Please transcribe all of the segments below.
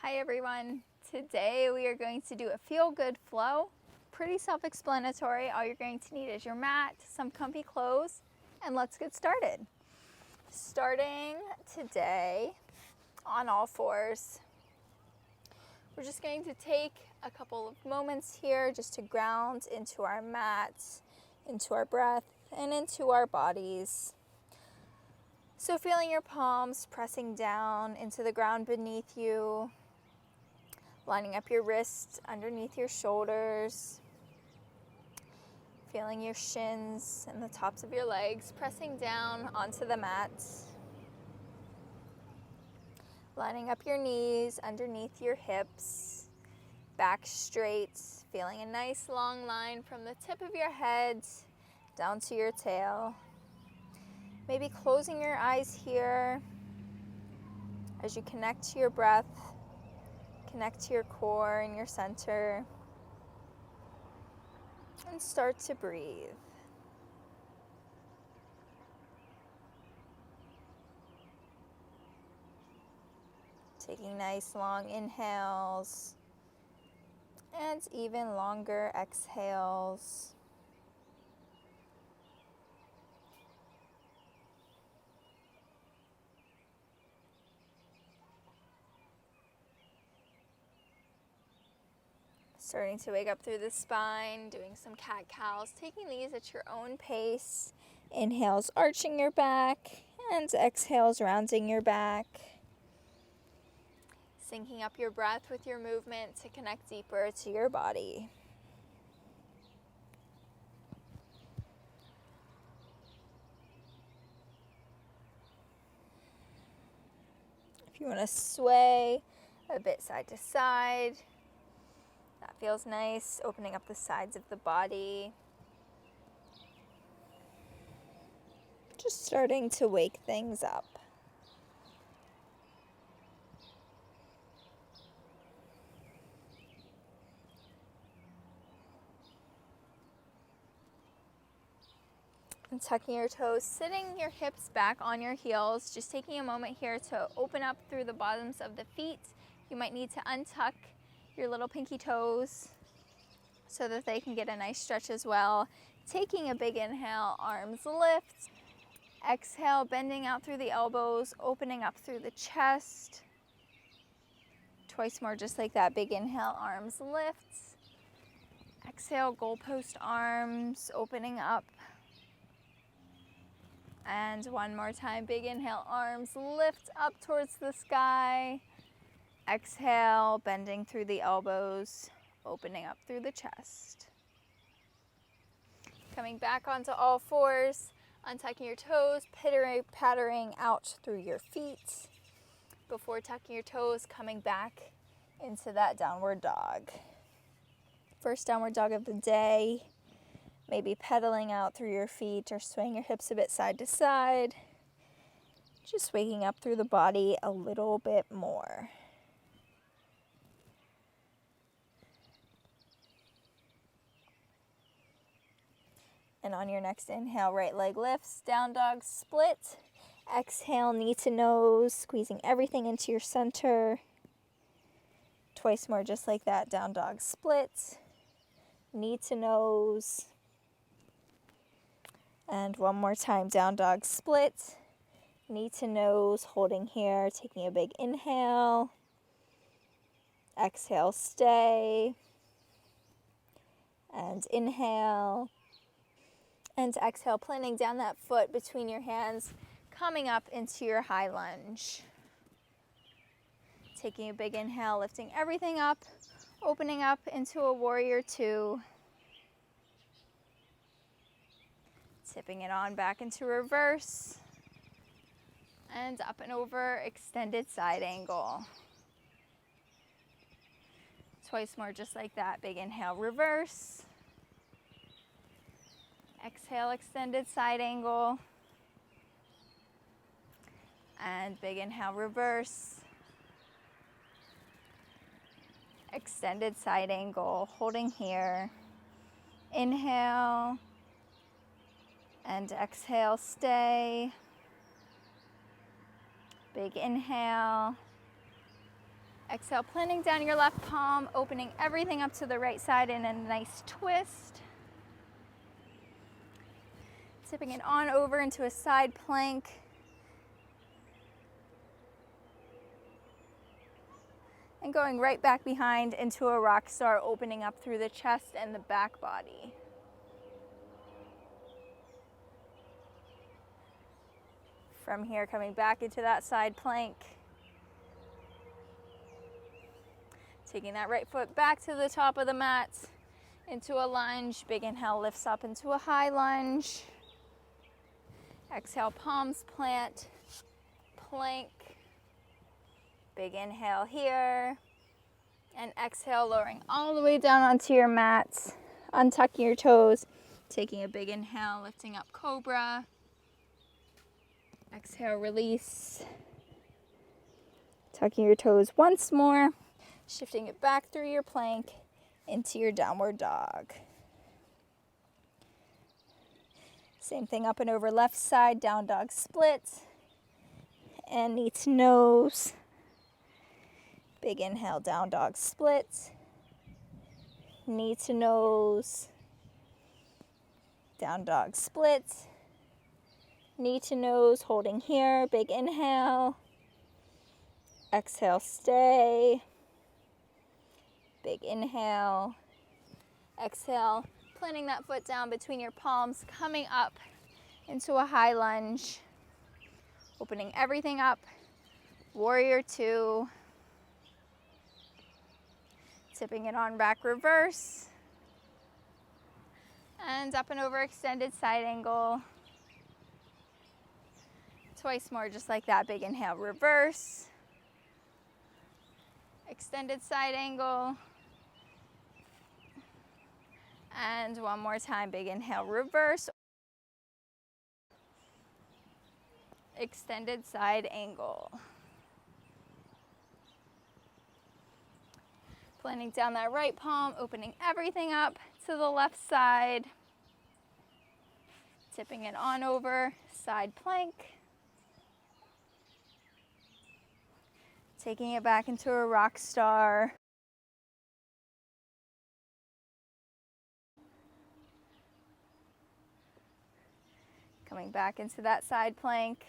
Hi everyone. Today we are going to do a feel good flow. Pretty self-explanatory. All you're going to need is your mat, some comfy clothes, and let's get started. Starting today on all fours. We're just going to take a couple of moments here just to ground into our mat, into our breath, and into our bodies. So feeling your palms pressing down into the ground beneath you, lining up your wrists underneath your shoulders, feeling your shins and the tops of your legs pressing down onto the mat, lining up your knees underneath your hips, back straight, feeling a nice long line from the tip of your head down to your tail. Maybe closing your eyes here as you connect to your breath, connect to your core and your center, and start to breathe. Taking nice long inhales and even longer exhales. Starting to wake up through the spine, doing some cat-cows, taking these at your own pace. Inhales arching your back and exhales rounding your back. Syncing up your breath with your movement to connect deeper to your body. If you want to sway a bit side to side, that feels nice, opening up the sides of the body. Just starting to wake things up. And tucking your toes, sitting your hips back on your heels, just taking a moment here to open up through the bottoms of the feet. You might need to untuck your little pinky toes so that they can get a nice stretch as well. Taking a big inhale, arms lift. Exhale, bending out through the elbows, opening up through the chest. Twice more, just like that. Big inhale, arms lift. Exhale, goalpost arms, opening up. And one more time, big inhale, arms lift up towards the sky. Exhale, bending through the elbows, opening up through the chest. Coming back onto all fours, untucking your toes, pattering out through your feet. Before tucking your toes, coming back into that downward dog. First downward dog of the day. Maybe pedaling out through your feet or swaying your hips a bit side to side. Just waking up through the body a little bit more. And on your next inhale, right leg lifts, down dog split. Exhale, knee to nose, squeezing everything into your center. Twice more, just like that, down dog split. Knee to nose. And one more time, down dog split. Knee to nose, holding here, taking a big inhale. Exhale, stay. And inhale. And exhale, planting down that foot between your hands, coming up into your high lunge. Taking a big inhale, lifting everything up, opening up into a warrior two. Tipping it on back into reverse. And up and over, extended side angle. Twice more, just like that. Big inhale, reverse. Exhale, extended side angle. And big inhale, reverse. Extended side angle, holding here. Inhale. And exhale, stay. Big inhale. Exhale, planting down your left palm, opening everything up to the right side in a nice twist. Tipping it on over into a side plank. And going right back behind into a rock star, opening up through the chest and the back body. From here, coming back into that side plank. Taking that right foot back to the top of the mat, into a lunge. Big inhale lifts up into a high lunge. Exhale, palms plant, plank. Big inhale here. And exhale, lowering all the way down onto your mat. Untucking your toes. Taking a big inhale, lifting up cobra. Exhale, release. Tucking your toes once more. Shifting it back through your plank into your downward dog. Same thing up and over left side, down dog split. And knee to nose. Big inhale, down dog split. Knee to nose. Down dog split. Knee to nose, holding here. Big inhale. Exhale, stay. Big inhale. Exhale, planting that foot down between your palms, coming up into a high lunge. Opening everything up. Warrior two. Tipping it on back, reverse. And up and over, extended side angle. Twice more, just like that. Big inhale, reverse. Extended side angle. And one more time, big inhale, reverse. Extended side angle. Planting down that right palm, opening everything up to the left side. Tipping it on over, side plank. Taking it back into a rock star. Coming back into that side plank.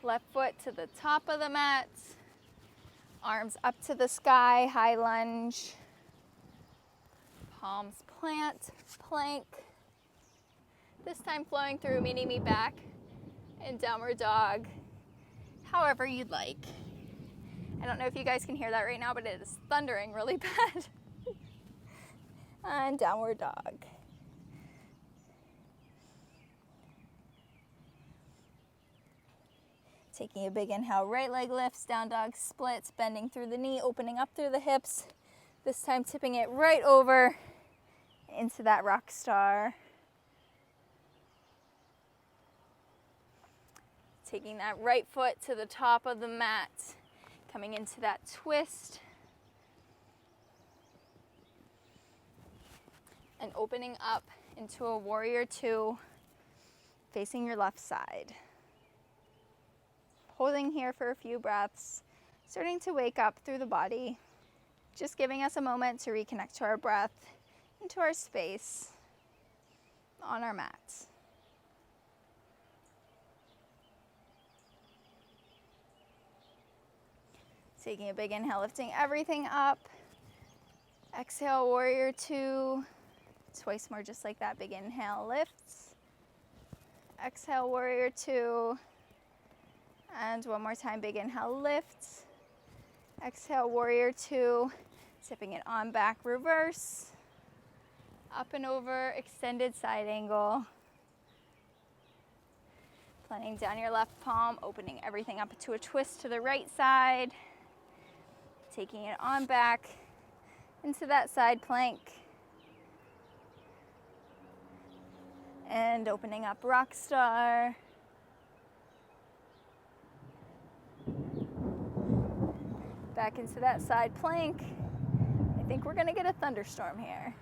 Left foot to the top of the mat. Arms up to the sky, high lunge. Palms plant, plank. This time flowing through, meeting me back in downward dog, however you'd like. I don't know if you guys can hear that right now, but it is thundering really bad. And downward dog. Taking a big inhale, right leg lifts, down dog splits, bending through the knee, opening up through the hips. This time tipping it right over into that rock star. Taking that right foot to the top of the mat, coming into that twist. And opening up into a warrior two, facing your left side. Holding here for a few breaths, starting to wake up through the body, just giving us a moment to reconnect to our breath, into our space on our mats. Taking a big inhale, lifting everything up. Exhale, warrior two. Twice more, just like that. Big inhale, lifts. Exhale, warrior two. And one more time, big inhale, lifts. Exhale, warrior two. Tipping it on back, reverse. Up and over, extended side angle. Planting down your left palm, opening everything up to a twist to the right side. Taking it on back into that side plank. And opening up rock star. Back into that side plank. I think we're gonna get a thunderstorm here.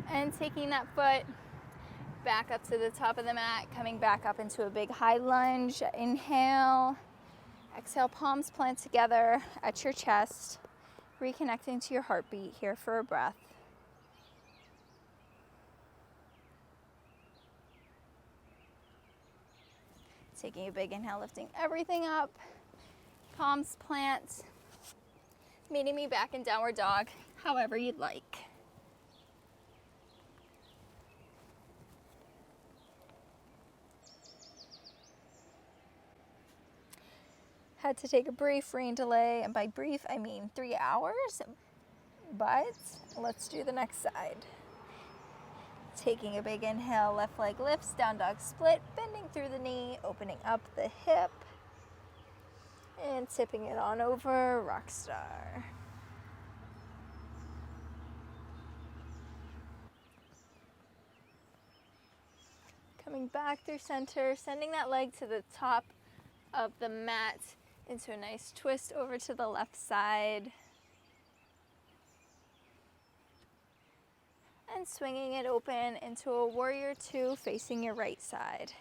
And taking that foot Back up to the top of the mat, coming back up into a big high lunge. Inhale. Exhale, palms plant together at your chest, reconnecting to your heartbeat here for a breath. Taking a big inhale, lifting everything up. Palms plant. Meeting me back in downward dog, however you'd like. Had to take a brief rain delay, and by brief I mean 3 hours, but let's do the next side. Taking a big inhale, left leg lifts, down dog split, bending through the knee, opening up the hip, and tipping it on over, rock star. Coming back through center, sending that leg to the top of the mat into a nice twist over to the left side. And swinging it open into a warrior two facing your right side.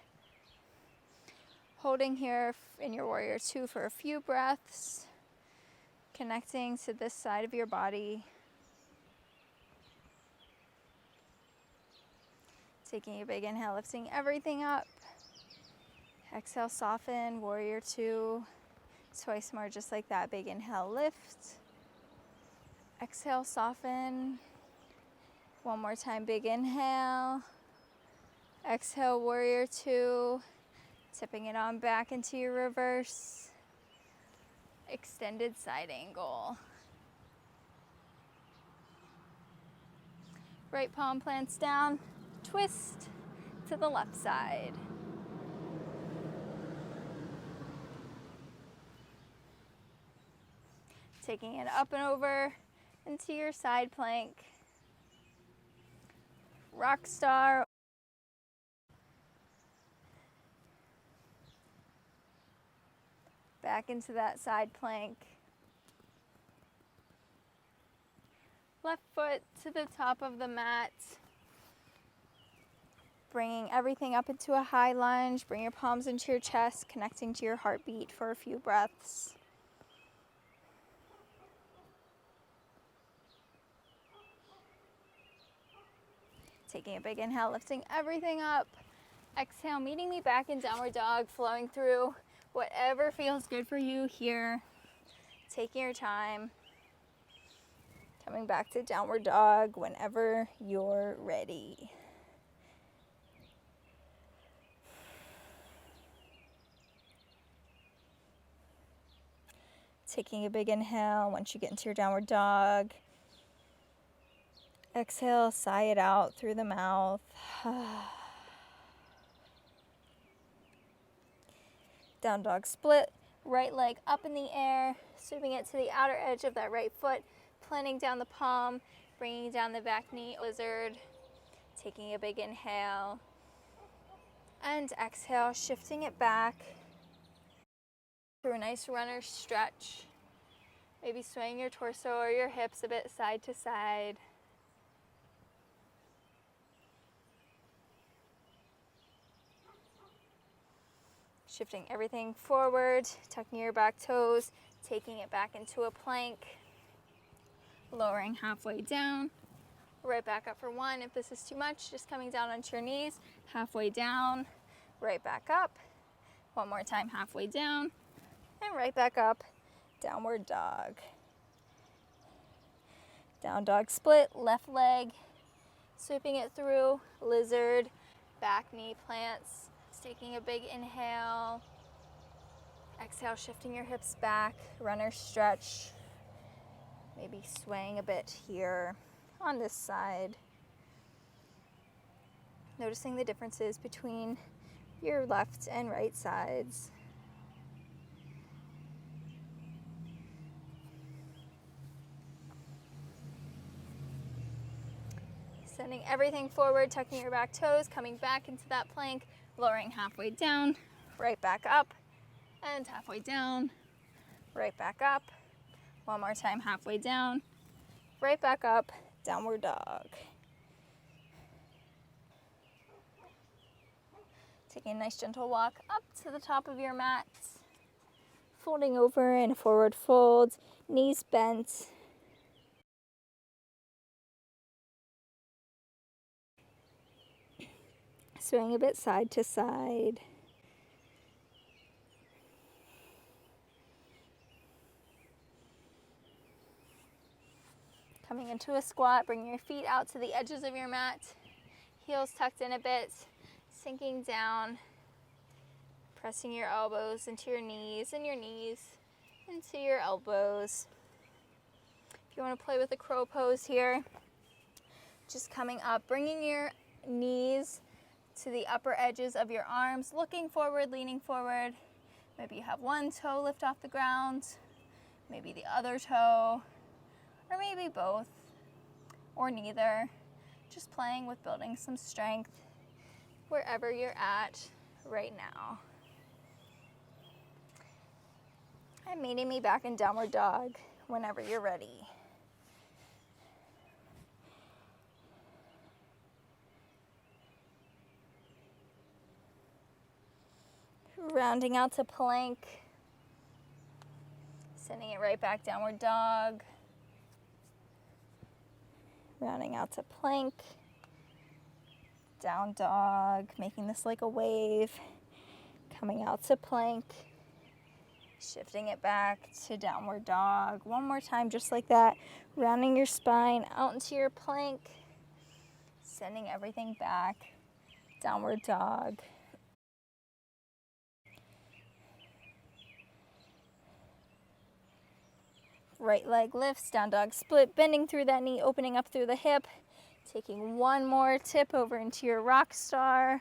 Holding here in your warrior two for a few breaths, connecting to this side of your body. Taking a big inhale, lifting everything up. Exhale, soften, warrior two. Twice more, just like that. Big inhale, lift. Exhale, soften. One more time, big inhale. Exhale, warrior two. Tipping it on back into your reverse. Extended side angle. Right palm plants down. Twist to the left side. Taking it up and over into your side plank. Rock star. Back into that side plank. Left foot to the top of the mat. Bringing everything up into a high lunge. Bring your palms into your chest, connecting to your heartbeat for a few breaths. Taking a big inhale, lifting everything up. Exhale, meeting me back in downward dog, flowing through whatever feels good for you here. Taking your time. Coming back to downward dog whenever you're ready. Taking a big inhale once you get into your downward dog. Exhale, sigh it out through the mouth. Down dog split, right leg up in the air, sweeping it to the outer edge of that right foot, planting down the palm, bringing down the back knee, lizard, taking a big inhale, and exhale, shifting it back through a nice runner stretch, maybe swaying your torso or your hips a bit side to side. Shifting everything forward, tucking your back toes, taking it back into a plank, lowering halfway down, right back up for one. If this is too much, just coming down onto your knees, halfway down, right back up. One more time, halfway down, and right back up, downward dog. Down dog split, left leg, sweeping it through, lizard, back knee plants. Taking a big inhale, exhale, shifting your hips back, runner stretch, maybe swaying a bit here on this side. Noticing the differences between your left and right sides. Sending everything forward, tucking your back toes, coming back into that plank, lowering halfway down, right back up, and halfway down, right back up. One more time, halfway down, right back up, downward dog. Taking a nice gentle walk up to the top of your mat. Folding over in a forward fold, knees bent. Swaying a bit side to side. Coming into a squat, bringing your feet out to the edges of your mat. Heels tucked in a bit, sinking down. Pressing your elbows into your knees and your knees into your elbows. If you want to play with the crow pose here, just coming up, bringing your knees to the upper edges of your arms, looking forward, leaning forward. Maybe you have one toe lift off the ground, maybe the other toe, or maybe both, or neither. Just playing with building some strength wherever you're at right now. And meeting me back in downward dog whenever you're ready. Rounding out to plank. Sending it right back downward dog. Rounding out to plank. Down dog, making this like a wave. Coming out to plank. Shifting it back to downward dog. One more time, just like that. Rounding your spine out into your plank. Sending everything back. Downward dog. Right leg lifts, down dog split, bending through that knee, opening up through the hip. Taking one more tip over into your rock star.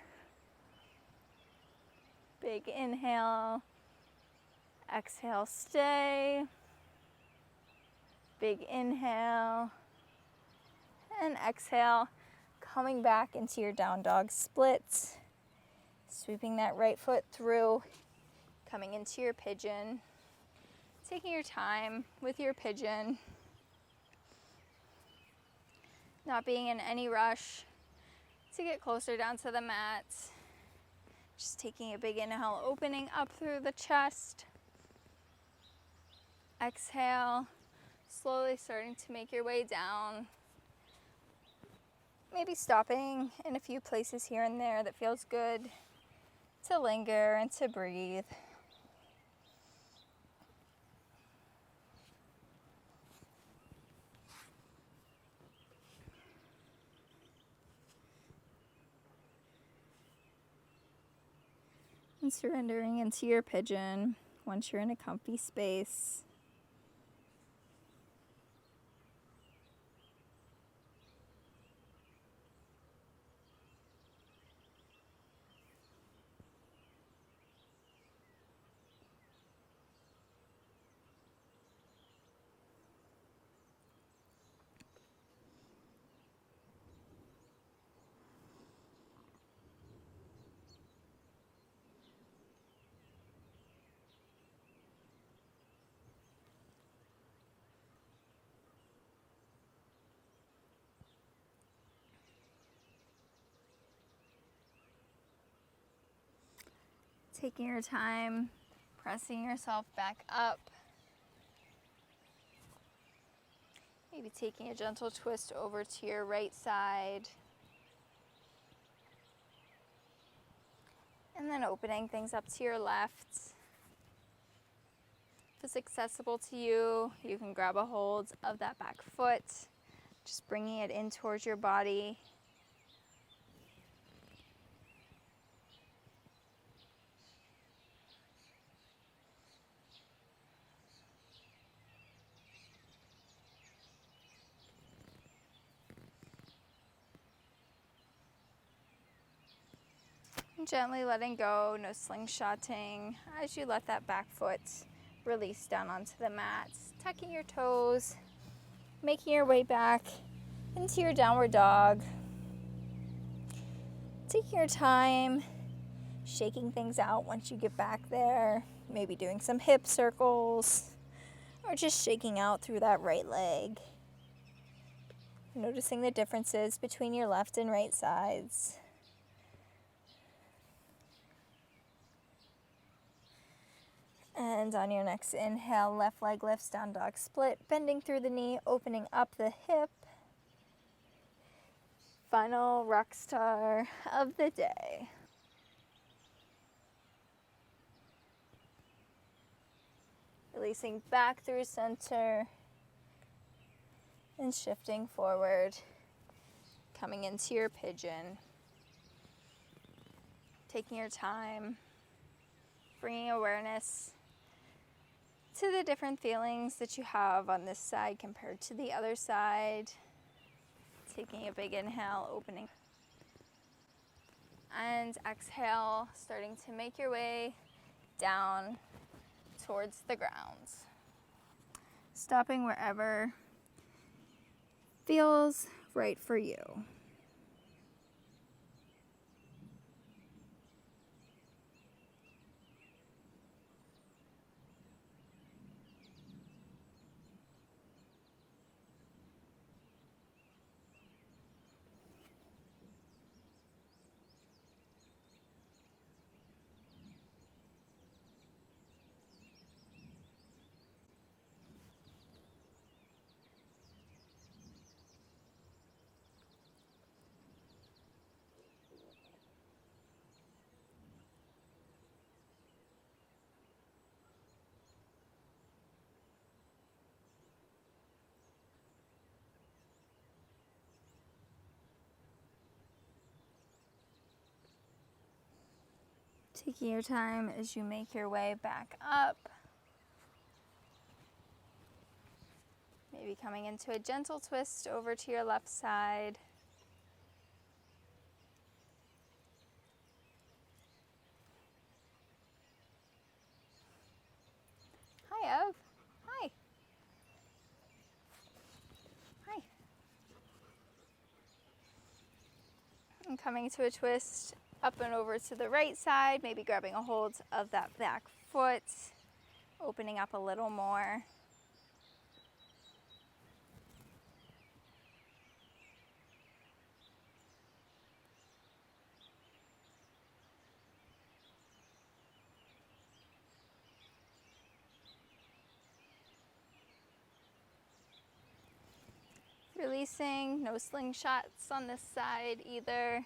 Big inhale. Exhale, stay. Big inhale. And exhale. Coming back into your down dog split. Sweeping that right foot through. Coming into your pigeon. Taking your time with your pigeon. Not being in any rush to get closer down to the mat. Just taking a big inhale, opening up through the chest. Exhale, slowly starting to make your way down. Maybe stopping in a few places here and there that feels good to linger and to breathe. And surrendering into your pigeon once you're in a comfy space. Taking your time, pressing yourself back up. Maybe taking a gentle twist over to your right side. And then opening things up to your left. If it's accessible to you, you can grab a hold of that back foot, just bringing it in towards your body. Gently letting go, no slingshotting, as you let that back foot release down onto the mat. Tucking your toes, making your way back into your downward dog. Taking your time, shaking things out once you get back there. Maybe doing some hip circles, or just shaking out through that right leg. Noticing the differences between your left and right sides. And on your next inhale, left leg lifts, down dog split, bending through the knee, opening up the hip. Final rock star of the day. Releasing back through center and shifting forward, coming into your pigeon. Taking your time, bringing awareness to the different feelings that you have on this side compared to the other side. Taking a big inhale, opening. And exhale, starting to make your way down towards the ground. Stopping wherever feels right for you. Taking your time as you make your way back up. Maybe coming into a gentle twist over to your left side. Hi, Ev. Hi. Hi. And coming to a twist up and over to the right side, maybe grabbing a hold of that back foot, opening up a little more. Releasing, no slingshots on this side either.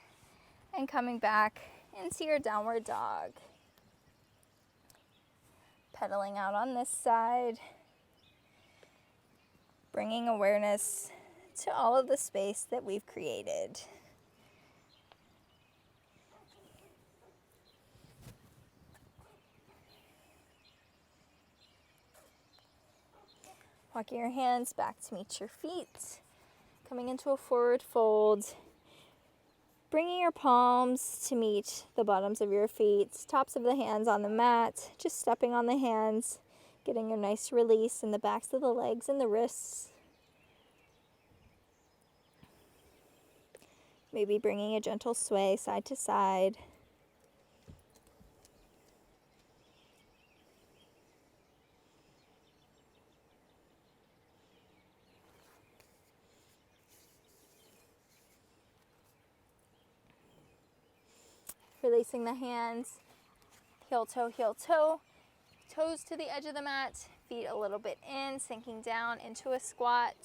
And coming back into your downward dog. Pedaling out on this side. Bringing awareness to all of the space that we've created. Walking your hands back to meet your feet. Coming into a forward fold. Bringing your palms to meet the bottoms of your feet, tops of the hands on the mat, just stepping on the hands, getting a nice release in the backs of the legs and the wrists. Maybe bringing a gentle sway side to side. Releasing the hands, heel toe, toes to the edge of the mat, feet a little bit in, sinking down into a squat.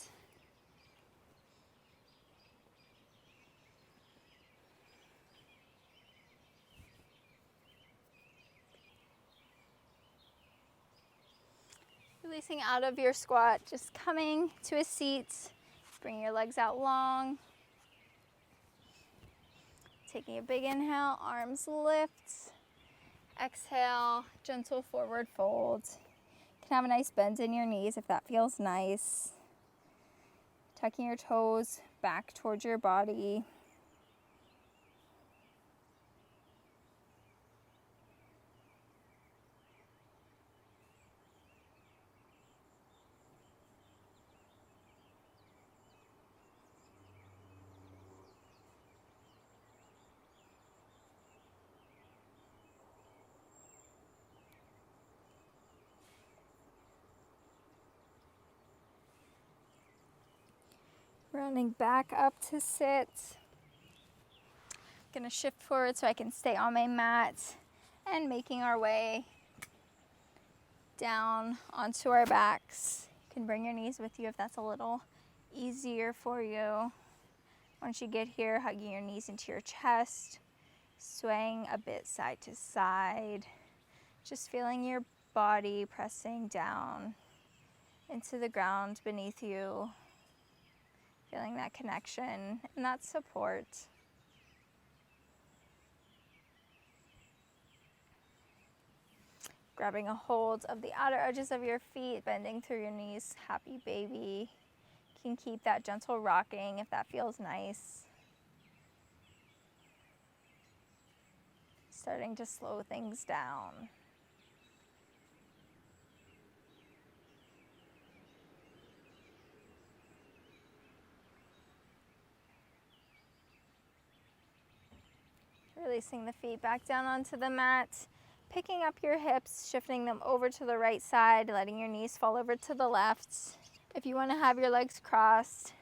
Releasing out of your squat, just coming to a seat, bring your legs out long. Taking a big inhale, arms lift. Exhale, gentle forward fold. You can have a nice bend in your knees if that feels nice. Tucking your toes back towards your body. Rounding back up to sit. Gonna shift forward so I can stay on my mat and making our way down onto our backs. You can bring your knees with you if that's a little easier for you. Once you get here, hugging your knees into your chest, swaying a bit side to side, just feeling your body pressing down into the ground beneath you, feeling that connection and that support. Grabbing a hold of the outer edges of your feet, bending through your knees, happy baby. You can keep that gentle rocking if that feels nice. Starting to slow things down. Releasing the feet back down onto the mat. Picking up your hips, shifting them over to the right side, letting your knees fall over to the left. If you want to have your legs crossed,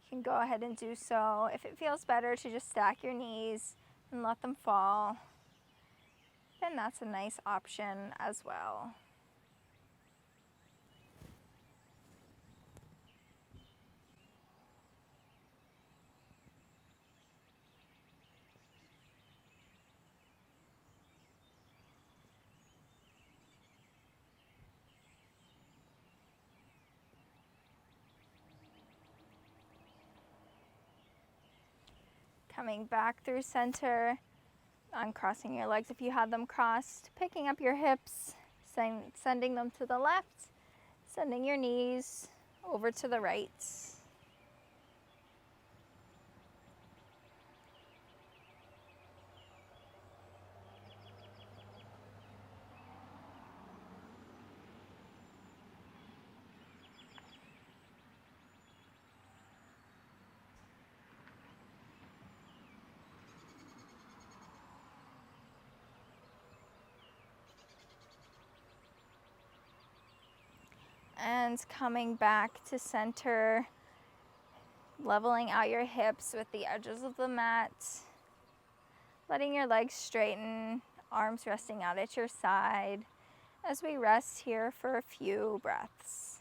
you can go ahead and do so. If it feels better to just stack your knees and let them fall, then that's a nice option as well. Coming back through center, uncrossing your legs if you had them crossed, picking up your hips, sending them to the left, sending your knees over to the right. And coming back to center, leveling out your hips with the edges of the mat, letting your legs straighten, arms resting out at your side as we rest here for a few breaths.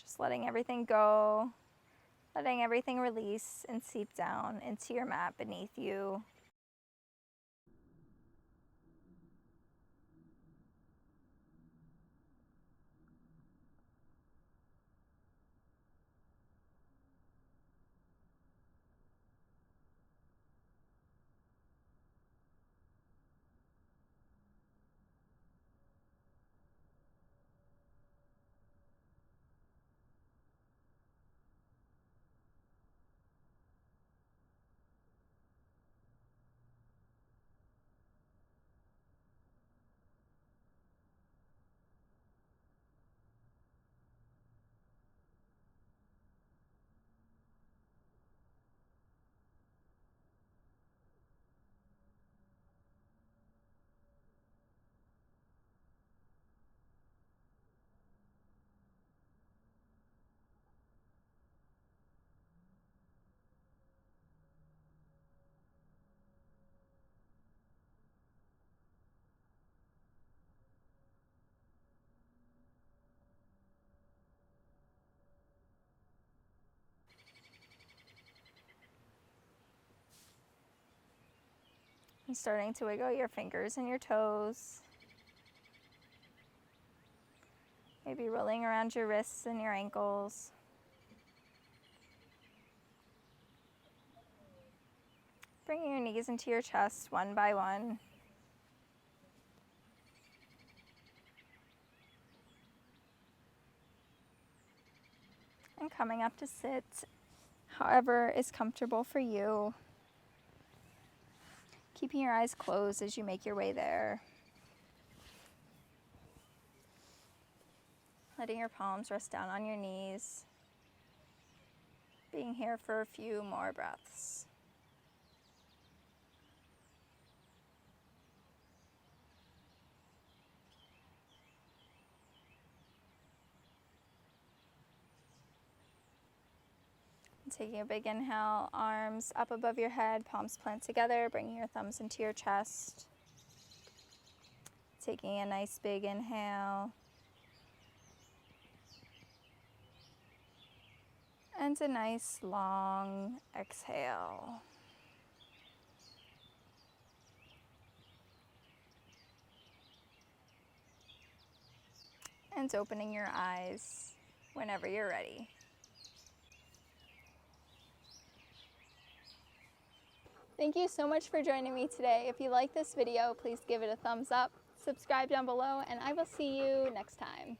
Just letting everything go, letting everything release and seep down into your mat beneath you. And starting to wiggle your fingers and your toes. Maybe rolling around your wrists and your ankles. Bringing your knees into your chest one by one. And coming up to sit, however is comfortable for you. Keeping your eyes closed as you make your way there. Letting your palms rest down on your knees. Being here for a few more breaths. taking a big inhale, arms up above your head, palms plant together, bringing your thumbs into your chest. Taking a nice big inhale. And a nice long exhale. And opening your eyes whenever you're ready. Thank you so much for joining me today. If you like this video, please give it a thumbs up, subscribe down below, and I will see you next time.